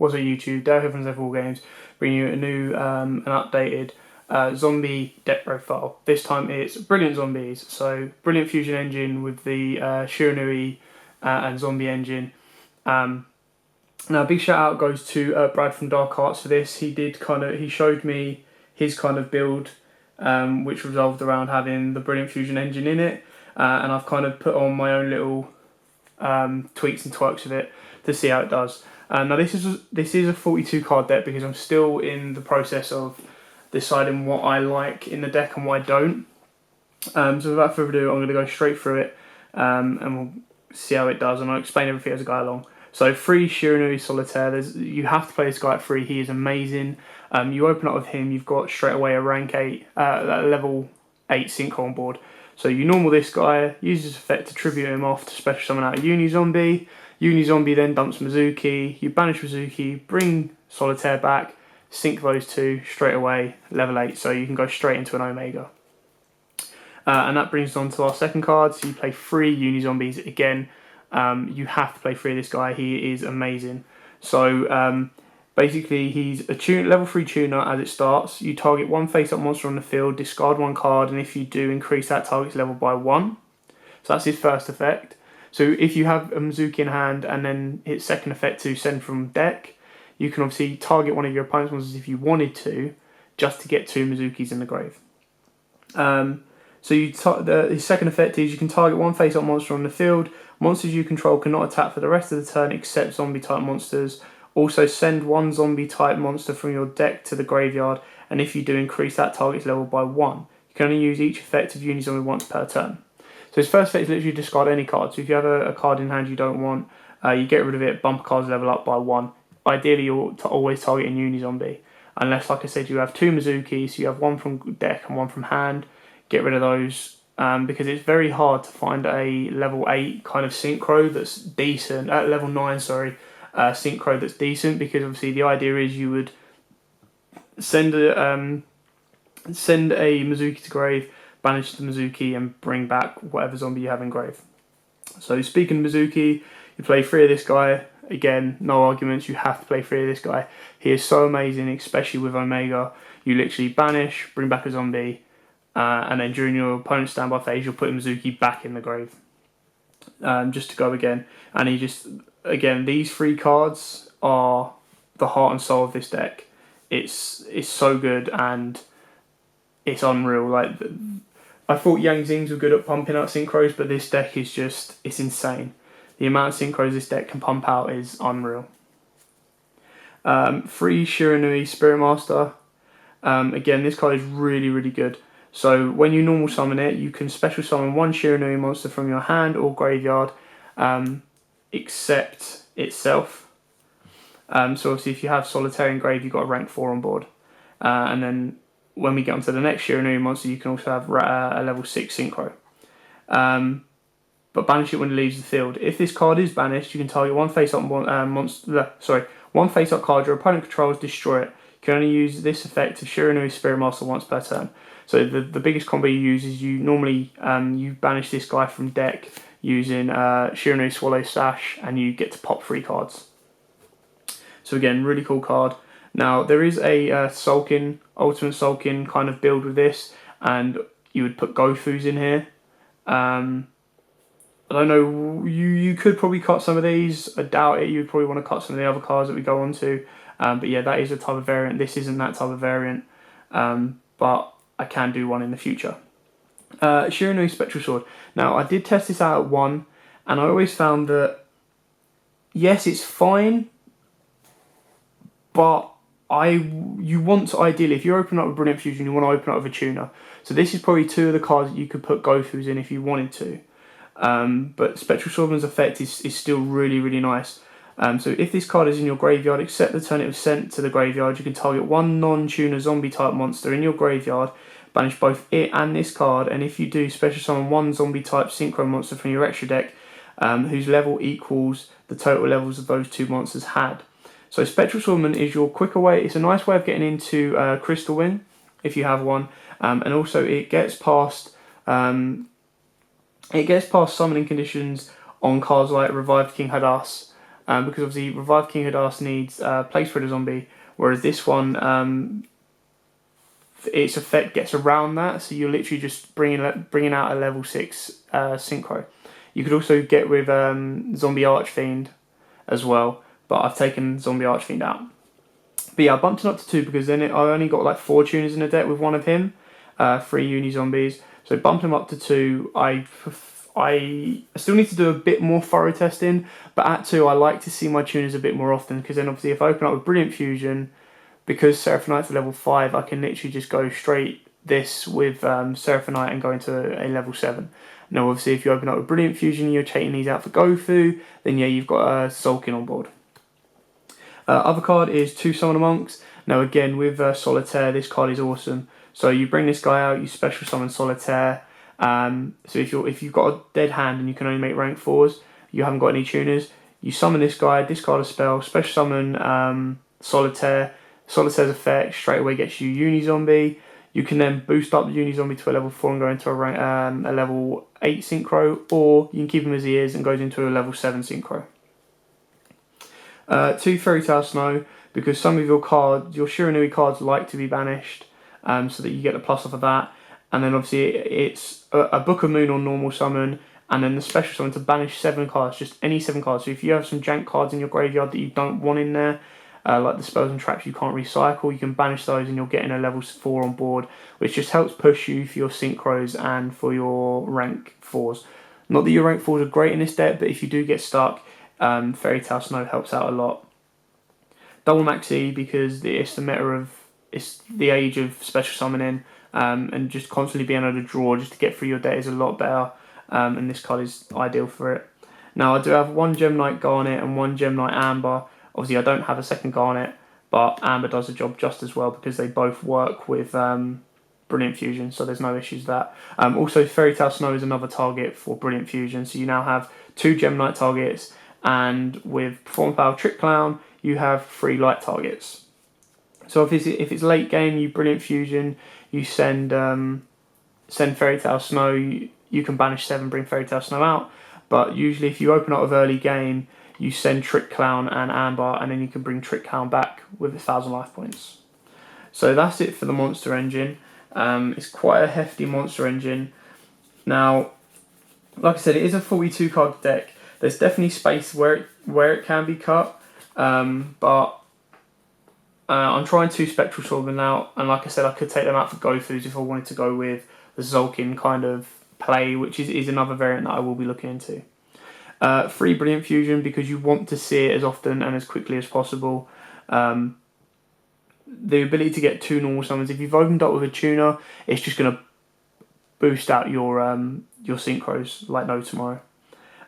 what's on YouTube, Dale Heavens of Wargames, bringing you a new and updated zombie deck profile. This time it's Brilliant Zombies, so Brilliant Fusion Engine with the Shiranui and Zombie Engine. Now, a big shout out goes to Brad from Dark Arts for this. He showed me his kind of build, which revolved around having the Brilliant Fusion Engine in it, and I've kind of put on my own little tweaks and twerks of it to see how it does. Now, this is a 42 card deck because I'm still in the process of deciding what I like in the deck and what I don't. So without further ado, I'm going to go straight through it, and we'll see how it does, and I'll explain everything as I go along. So 3 Shiranui Solitaire, you have to play this guy at 3, he is amazing. You open up with him, you've got straight away a rank 8, level 8 Synchro on board. So you normal this guy, use his effect to tribute him off to special summon out a Uni-Zombie. Uni-Zombie then dumps Mizuki, you banish Mizuki, bring Solitaire back, sync those two straight away, level 8, so you can go straight into an Omega. And that brings us on to our second card, so you play 3 Uni-Zombies again. You have to play 3 of this guy, he is amazing. So basically he's a level 3 tuner as it starts. You target 1 face-up monster on the field, discard 1 card, and if you do, increase that target's level by 1. So that's his first effect. So if you have a Mizuki in hand and then his second effect to send from deck, you can obviously target one of your opponent's monsters if you wanted to, just to get 2 Mizukis in the grave. So his second effect is you can target 1 face-up monster on the field. Monsters you control cannot attack for the rest of the turn except zombie-type monsters. Also send 1 zombie-type monster from your deck to the graveyard, and if you do, increase that target's level by 1. You can only use each effect of Uni-Zombie once per turn. So his first effect is literally discard any card. So if you have a card in hand you don't want, you get rid of it, bump a card's level up by 1. Ideally you're always targeting Uni-Zombie. Unless, like I said, you have 2 Mizuki, so you have 1 from deck and 1 from hand. Get rid of those, because it's very hard to find a level 8 kind of synchro that's decent, level 9 sorry, synchro that's decent, because obviously the idea is you would send a Mizuki to grave, banish the Mizuki and bring back whatever zombie you have in grave. So speaking of Mizuki, you play 3 of this guy, again, no arguments, you have to play 3 of this guy. He is so amazing, especially with Omega. You literally banish, bring back a zombie, and then during your opponent's standby phase, you'll put Mizuki back in the grave, just to go again. And again, these 3 cards are the heart and soul of this deck. It's so good and it's unreal. Like, I thought Yang Zings were good at pumping out synchros, but this deck is it's insane. The amount of synchros this deck can pump out is unreal. 3 Shiranui Spirit Master. Again, this card is really, really good. So when you normal summon it, you can special summon 1 Shiranui monster from your hand or graveyard, except itself. So obviously if you have Solitaire in grave, you've got a rank 4 on board. And then when we get onto the next Shiranui monster, you can also have a level 6 Synchro. But banish it when it leaves the field. If this card is banished, you can target 1 face-up one face-up card your opponent controls, destroy it. You can only use this effect of Shiranui Spirit Master once per turn. So the biggest combo you use is you normally you banish this guy from deck using Shiranui Swallow Sash, and you get to pop 3 cards. So again, really cool card. Now there is a Ultimate Sulking kind of build with this, and you would put Gofus in here. I don't know, you could probably cut some of these. I doubt it. You'd probably want to cut some of the other cards that we go on to. But yeah, that is a type of variant. This isn't that type of variant. But I can do one in the future. Shiranui Spectral Sword. Now, I did test this out at 1, and I always found that, yes, it's fine, but you want to, ideally, if you're opening up with Brilliant Fusion, you want to open up with a tuner. So this is probably 2 of the cards that you could put Gofus in if you wanted to. But Spectral Swordman's effect is still really, really nice. So if this card is in your graveyard, except the turn it was sent to the graveyard, you can target 1 non-tuner zombie type monster in your graveyard, banish both it and this card, and if you do, special summon 1 zombie type synchro monster from your extra deck, whose level equals the total levels of those 2 monsters had. So Spectral Swordman is your quicker way. It's a nice way of getting into Crystal Wing, if you have one, and also it gets past summoning conditions on cards like Revived King Hadass, because obviously Revive King Hadas needs Plague Spreader Zombie, whereas this one, its effect gets around that, so you're literally just bringing out a level 6 Synchro. You could also get with Zombie Archfiend as well, but I've taken Zombie Archfiend out. But yeah, I bumped it up to 2 because then I only got like 4 tuners in the deck with one of him, 3 uni zombies. So bumped him up to 2. I still need to do a bit more thorough testing, but at 2 I like to see my tuners a bit more often, because then obviously if I open up with Brilliant Fusion, because Seraphonite's a level 5, I can literally just go straight this with Seraphonite and go into a level 7. Now obviously if you open up with Brilliant Fusion and you're chaining these out for Gofu, then yeah, you've got Sulking on board. Other card is 2 Summoner Monks. Now again, with Solitaire, this card is awesome. So you bring this guy out, you special summon Solitaire. So if you've got a dead hand and you can only make rank 4s, you haven't got any tuners, you summon this guy, discard a spell, special summon Solitaire. Solitaire's effect straight away gets you Uni Zombie. You can then boost up the Uni Zombie to a level 4 and go into a level 8 Synchro, or you can keep him as he is and goes into a level 7 Synchro. 2 Fairy Tale Snow, because some of your Shiranui cards like to be banished, so that you get the plus off of that. And then obviously it's a Book of Moon on normal summon, and then the special summon to banish 7 cards, just any 7 cards. So if you have some jank cards in your graveyard that you don't want in there, like the spells and traps you can't recycle, you can banish those and you're getting a level 4 on board, which just helps push you for your Synchros and for your rank 4s. Not that your rank 4s are great in this deck, but if you do get stuck, Fairy Tale Snow helps out a lot. Double Maxi, because it's the age of special summoning, and just constantly being able to draw just to get through your deck is a lot better, and this card is ideal for it. Now I do have 1 Gem Knight Garnet and 1 Gem Knight Amber. Obviously I don't have a second Garnet, but Amber does the job just as well because they both work with Brilliant Fusion, so there's no issues with that. Also Fairy Tale Snow is another target for Brilliant Fusion, so you now have 2 Gem Knight targets, and with Performance Power Trick Clown you have 3 light targets. So if it's late game, you Brilliant Fusion, you send Fairy Tale Snow, you can banish 7, bring Fairy Tale Snow out. But usually if you open up with early game, you send Trick Clown and Amber, and then you can bring Trick Clown back with 1,000 life points. So that's it for the monster engine. It's quite a hefty monster engine. Now, like I said, it is a 42 card deck. There's definitely space where it can be cut, but I'm trying 2 Spectral Swordmen out, and like I said, I could take them out for Gofus if I wanted to go with the Zolkin kind of play, which is another variant that I will be looking into. 3 Brilliant Fusion, because you want to see it as often and as quickly as possible. The ability to get 2 normal summons, if you've opened up with a tuner, it's just going to boost out your Synchros like no tomorrow.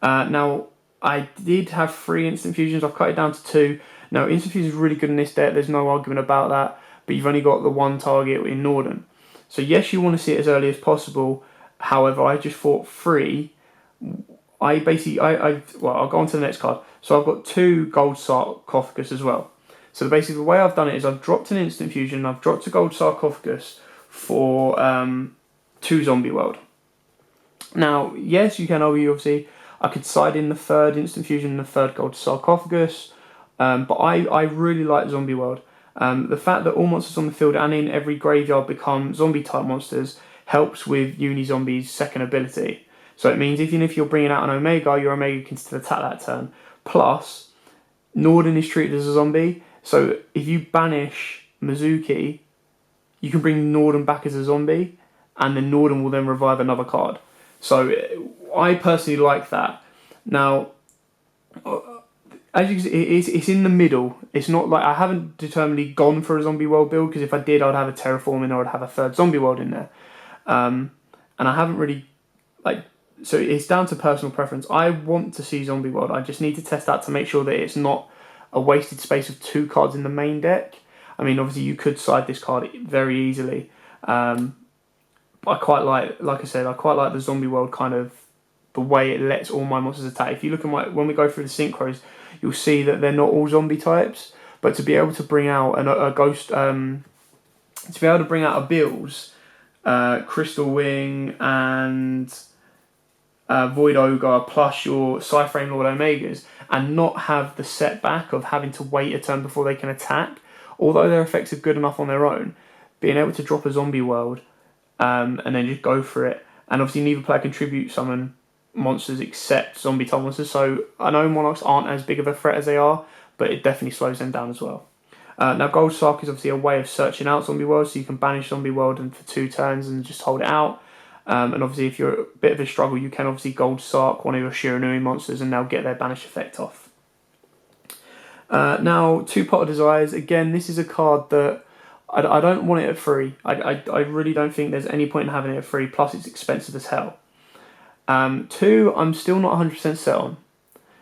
Now, I did have 3 Instant Fusions, I've cut it down to 2. Now, Instant Fusion is really good in this deck, there's no argument about that, but you've only got the 1 target in Norden. So yes, you want to see it as early as possible, however, I just thought 3... I'll go on to the next card. So I've got 2 Gold Sarcophagus as well. So basically the way I've done it is I've dropped an Instant Fusion and I've dropped a Gold Sarcophagus for 2 Zombie World. Now, yes, you can argue, obviously, I could side in the 3rd Instant Fusion and the 3rd Gold Sarcophagus, but I really like Zombie World. The fact that all monsters on the field and in every graveyard become zombie-type monsters helps with Uni Zombie's second ability. So it means even if you're bringing out an Omega, your Omega can still attack that turn. Plus, Norden is treated as a zombie, so if you banish Mizuki, you can bring Norden back as a zombie, and then Norden will then revive another card. So I personally like that. Now, as you can see, it's in the middle. It's not like I haven't determinedly gone for a Zombie World build, because if I did, I'd have a Terraforming or I'd have a 3rd Zombie World in there. And I haven't really, so it's down to personal preference. I want to see Zombie World. I just need to test that to make sure that it's not a wasted space of 2 cards in the main deck. I mean, obviously you could side this card very easily. But I quite like I said, I quite like the Zombie World kind of, the way it lets all my monsters attack. If you look at when we go through the Synchros, you'll see that they're not all zombie types. But to be able to bring out a Ghost, to be able to bring out a Bills, Crystal Wing, and Void Ogre plus your Cyframe Lord Omegas, and not have the setback of having to wait a turn before they can attack. Although their effects are good enough on their own, being able to drop a zombie world and then just go for it. And obviously neither player can tribute summon monsters except zombie type monsters, so I know Monarchs aren't as big of a threat as they are, but it definitely slows them down as well. Now Gold Sark is obviously a way of searching out zombie worlds, so you can banish zombie world and for 2 turns and just hold it out. And obviously if you're a bit of a struggle, you can obviously Gold Sark one of your Shiranui monsters and they'll get their banish effect off. Now 2 Pot of Desires, again this is a card that I don't want it at free. I really don't think there's any point in having it at free, plus it's expensive as hell. 2, I'm still not 100% set on.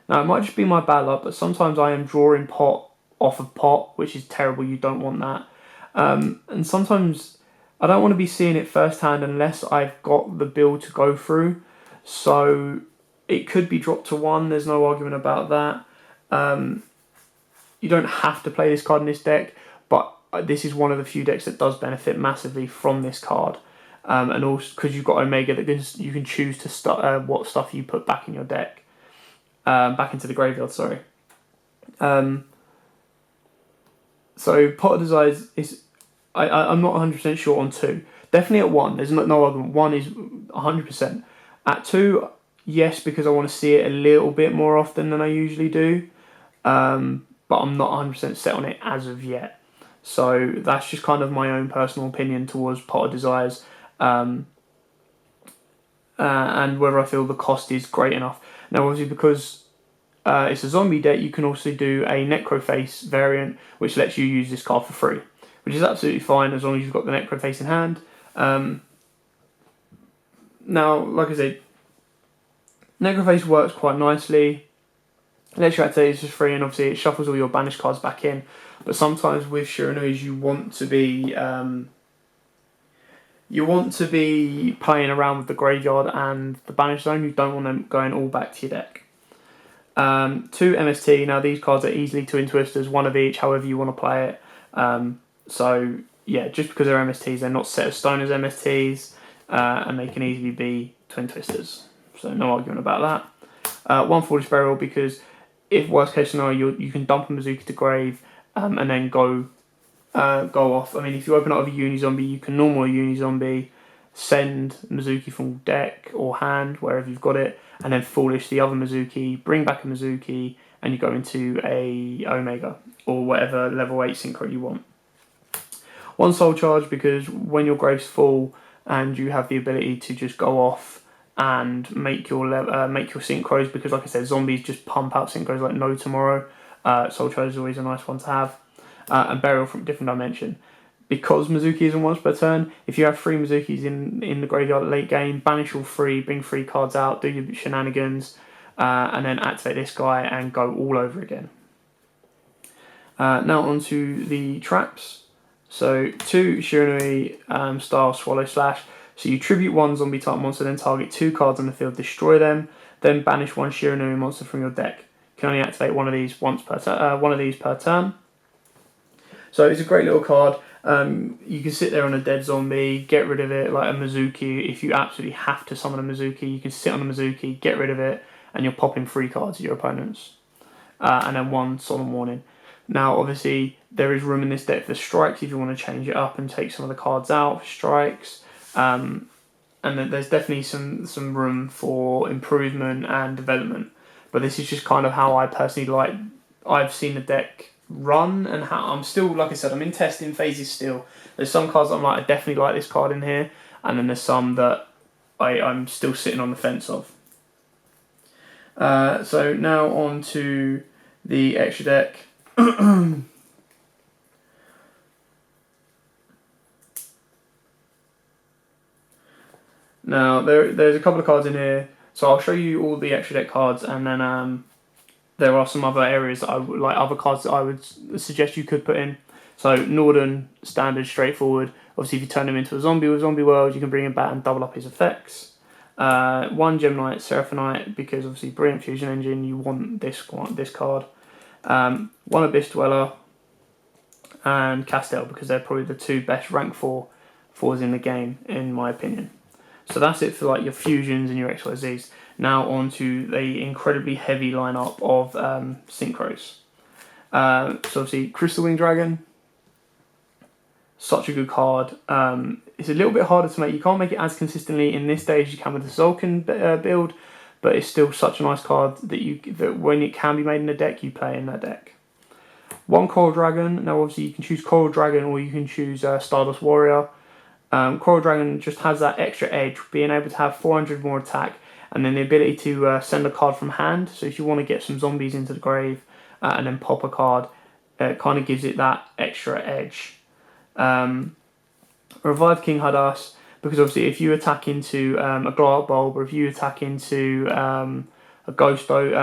Now, it might just be my bad luck, but sometimes I am drawing pot off of pot, which is terrible, you don't want that. And sometimes I don't want to be seeing it firsthand unless I've got the build to go through. So it could be dropped to 1, there's no argument about that. You don't have to play this card in this deck, but this is one of the few decks that does benefit massively from this card. And also because you've got Omega, that you can choose to start what stuff you put back in your deck, back into the graveyard. Sorry. So Pot of Desires is I'm not 100% sure on 2. Definitely at 1. There's no argument. 1 is 100%. At 2, yes, because I want to see it a little bit more often than I usually do. But I'm not 100% set on it as of yet. So that's just kind of my own personal opinion towards Pot of Desires. And whether I feel the cost is great enough. Now obviously because it's a zombie deck, you can also do a Necroface variant which lets you use this card for free, which is absolutely fine as long as you've got the Necroface in hand. Now like I said, Necroface works quite nicely. Lets you activate this for free, and obviously it shuffles all your banished cards back in. But sometimes with Shiranuis you want to be playing around with the graveyard and the banish zone. You don't want them going all back to your deck. 2 MST. Now these cards are easily twin twisters, 1 of each, however you want to play it. So yeah, just because they're MSTs, they're not set of stone as MSTs, and they can easily be twin twisters. So no argument about that. 1 Foolish Burial, because if worst case scenario you can dump a Mizuki to grave and then go off. I mean, if you open up with a Uni-Zombie, you can normal a Uni-Zombie, send Mizuki from deck or hand, wherever you've got it, and then Foolish the other Mizuki, bring back a Mizuki, and you go into a Omega, or whatever level 8 synchro you want. 1 Soul Charge, because when your grave's full, and you have the ability to just go off and make your synchros, because like I said, zombies just pump out synchros like no tomorrow. Soul Charge is always a nice one to have. And Burial from Different Dimension. Because Mizuki isn't once per turn, if you have 3 Mizukis in the graveyard late game, banish all 3, bring 3 cards out, do your shenanigans, and then activate this guy and go all over again. Now onto the traps. So 2 Shiranui style Swallow Slash. So you tribute 1 zombie type monster, then target 2 cards on the field, destroy them, then banish 1 Shiranui monster from your deck. You can only activate one of these per turn. So it's a great little card. You can sit there on a dead zombie, get rid of it, like a Mizuki. If you absolutely have to summon a Mizuki, you can sit on a Mizuki, get rid of it, and you're popping 3 cards at your opponents. And then 1 Solemn Warning. Now, obviously, there is room in this deck for strikes if you want to change it up and take some of the cards out for strikes. And then there's definitely some room for improvement and development. But this is just kind of how I personally like. I've seen the deck run, and how I'm still, like I said, I'm in testing phases still. There's some cards I'm like, I definitely like this card in here, and then there's some that I'm still sitting on the fence of. So now on to the extra deck. Now there's a couple of cards in here, so I'll show you all the extra deck cards, and then there are some other areas that I would like, other cards that I would suggest you could put in. So Norden, standard, straightforward. Obviously, if you turn him into a zombie with Zombie World, you can bring him back and double up his effects. 1 Gem Knight, Seraphonite, because obviously Brilliant Fusion Engine, you want this card. 1 Abyss Dweller, and Castel, because they're probably the 2 best rank 4s in the game, in my opinion. So that's it for like your fusions and your XYZs. Now on to the incredibly heavy lineup of synchros. So obviously Crystal Wing Dragon, such a good card. It's a little bit harder to make. You can't make it as consistently in this day as you can with the Zolkin build, but it's still such a nice card that when it can be made in a deck, you play in that deck. One Coral Dragon. Now obviously you can choose Coral Dragon or you can choose Stardust Warrior. Coral Dragon just has that extra edge, being able to have 400 more attack, and then the ability to send a card from hand. So if you want to get some zombies into the grave and then pop a card, it kind of gives it that extra edge. Revive King Hadas, because obviously if you attack into a Glow Up Bulb, or if you attack into a Ghost Boat,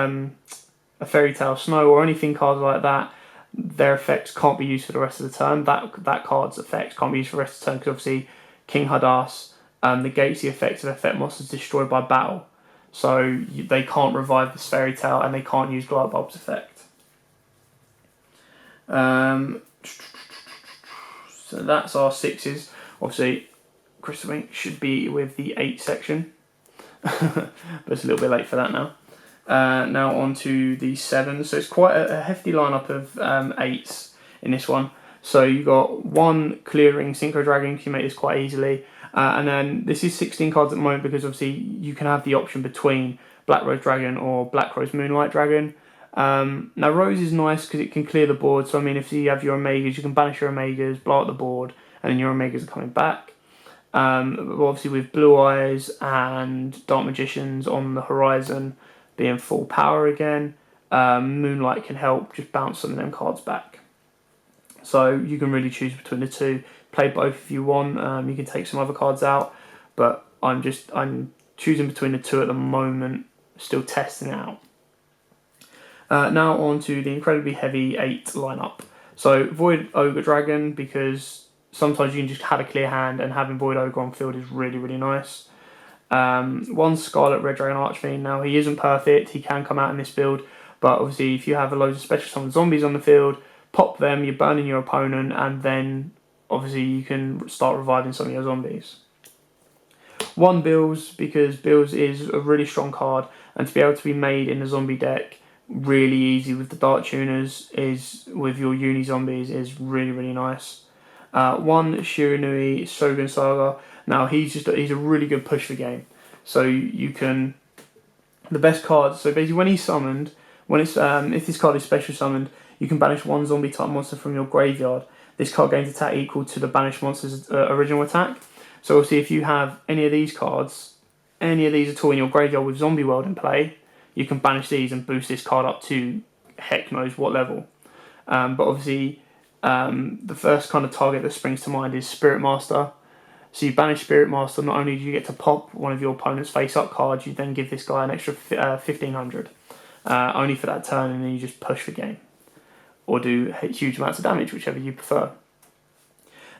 a Fairy Tale Snow, or anything cards like that, their effects can't be used for the rest of the turn. That card's effects can't be used for the rest of the turn, because obviously King Hadas negates the effects of effect monsters destroyed by battle. So they can't revive this Fairy Tale, and they can't use Glow Up Bulb's effect. So that's our 6s. Obviously, Crystal Wing should be with the 8 section, but it's a little bit late for that now. Now on to the 7s. So it's quite a hefty lineup of 8s in this one. So you got one Clearing Synchro Dragon, you can make this quite easily. And then this is 16 cards at the moment, because obviously you can have the option between Black Rose Dragon or Black Rose Moonlight Dragon. Now Rose is nice because it can clear the board, so I mean if you have your Omegas, you can banish your Omegas, blow up the board, and then your Omegas are coming back. Obviously with Blue Eyes and Dark Magicians on the horizon being full power again, Moonlight can help just bounce some of them cards back. So you can really choose between the two, play both if you want. You can take some other cards out, but I'm choosing between the two at the moment, still testing it out. Now on to the incredibly heavy 8 lineup. So Void Ogre Dragon, because sometimes you can just have a clear hand, and having Void Ogre on field is really, really nice. One Scarlet Red Dragon Archfiend. Now he isn't perfect, he can come out in this build, but obviously if you have loads of special summon zombies on the field, pop them, you're burning your opponent, and then obviously you can start reviving some of your zombies. One Bills, because Bills is a really strong card, and to be able to be made in a zombie deck really easy with the Dark Tuners is with your uni zombies is really, really nice. One Shiranui Shogun Saga. Now he's a really good push for game. So you can, the best cards. So basically when he's summoned, when it's if this card is special summoned, you can banish one zombie type monster from your graveyard. This card gains attack equal to the banished monster's original attack. So obviously if you have any of these cards, any of these at all in your graveyard with Zombie World in play, you can banish these and boost this card up to heck knows what level. But obviously, the first kind of target that springs to mind is Spirit Master. So you banish Spirit Master, not only do you get to pop one of your opponent's face-up cards, you then give this guy an extra 1,500. Only for that turn, and then you just push for game. Or do huge amounts of damage, whichever you prefer.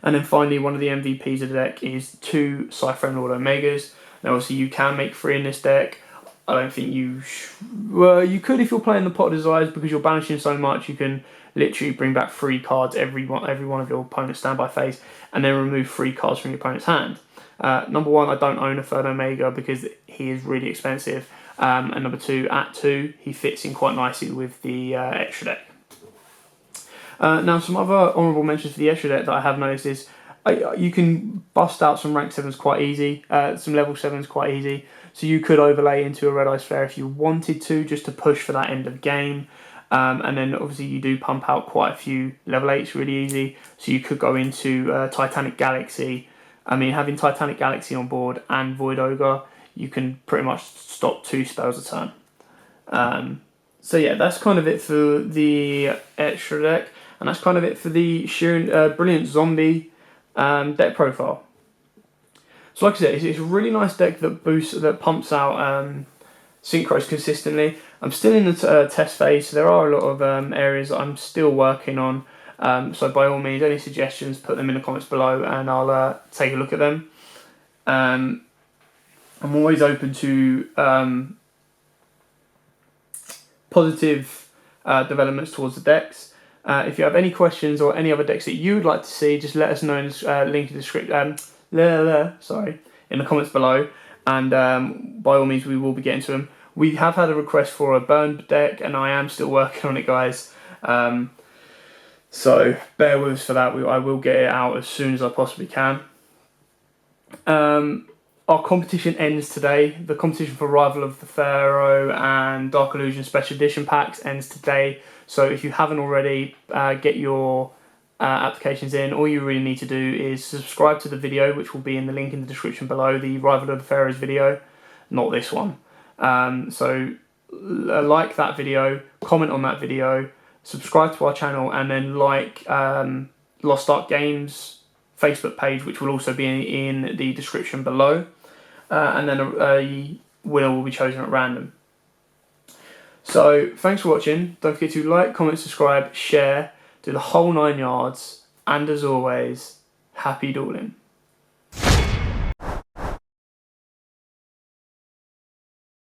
And then finally, one of the MVPs of the deck is 2 Cypher Lord Omegas. Now obviously you can make 3 in this deck. I don't think you could if you're playing the Pot of Desires, because you're banishing so much, you can literally bring back 3 cards every one of your opponent's standby phase, and then remove 3 cards from your opponent's hand. Number 1, I don't own a third Omega because he is really expensive. And number 2, at 2, he fits in quite nicely with the extra deck. Now some other honourable mentions for the extra deck that I have noticed is you can bust out some rank 7s quite easy, some level 7s quite easy. So you could overlay into a Red Eyes Flare if you wanted to, just to push for that end of game. And then obviously you do pump out quite a few level 8s really easy. So you could go into Titanic Galaxy. I mean, having Titanic Galaxy on board and Void Ogre, you can pretty much stop 2 spells a turn. So yeah, that's kind of it for the extra deck. And that's kind of it for the Brilliant Zombie deck profile. So like I said, it's a really nice deck that pumps out synchros consistently. I'm still in the test phase, so there are a lot of areas that I'm still working on. So by all means, any suggestions, put them in the comments below, and I'll take a look at them. I'm always open to positive developments towards the decks. If you have any questions or any other decks that you would like to see, just let us know in the link in the description. In the comments below, and by all means we will be getting to them. We have had a request for a burned deck, and I am still working on it, guys. So bear with us for that. I will get it out as soon as I possibly can. Our competition ends today. The competition for Rival of the Pharaoh and Dark Illusion Special Edition packs ends today. So if you haven't already, get your applications in. All you really need to do is subscribe to the video, which will be in the link in the description below, the Rival of the Pharaohs video, not this one. So like that video, comment on that video, subscribe to our channel, and then like Lost Ark Games Facebook page, which will also be in the description below, and then a winner will be chosen at random. So thanks for watching. Don't forget to like, comment, subscribe, share, do the whole 9 yards, and as always, happy dueling.